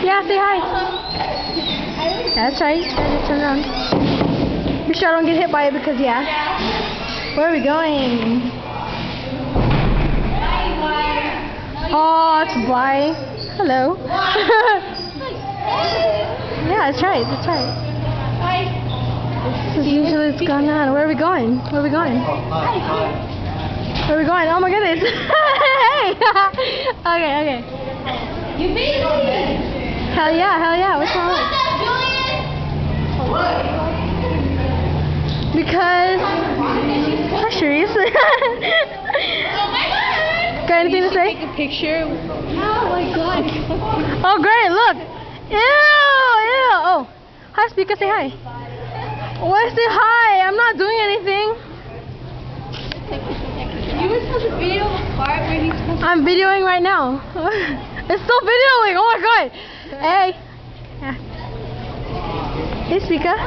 Yeah, say hi. That's right. Turn around. Be sure I don't get hit by it because yeah. Where are we going? Oh, it's Bly. Hello. Yeah, that's right. That's right. This is usually what's going on. Where are we going? Where are we going? Where are we going? Oh my goodness. Hey. Okay. You beat me. Hell yeah. What's wrong? Because. Hi, Sharice. Got anything to say? Take a picture. Oh my god. Oh great, look. Ew. Oh. Hi, speaker, say hi. Why say hi? I'm not doing anything. You were supposed to video the part where he's supposed to... I'm videoing right now. It's still videoing. Oh my god. Hey. Yeah. Hey, speaker.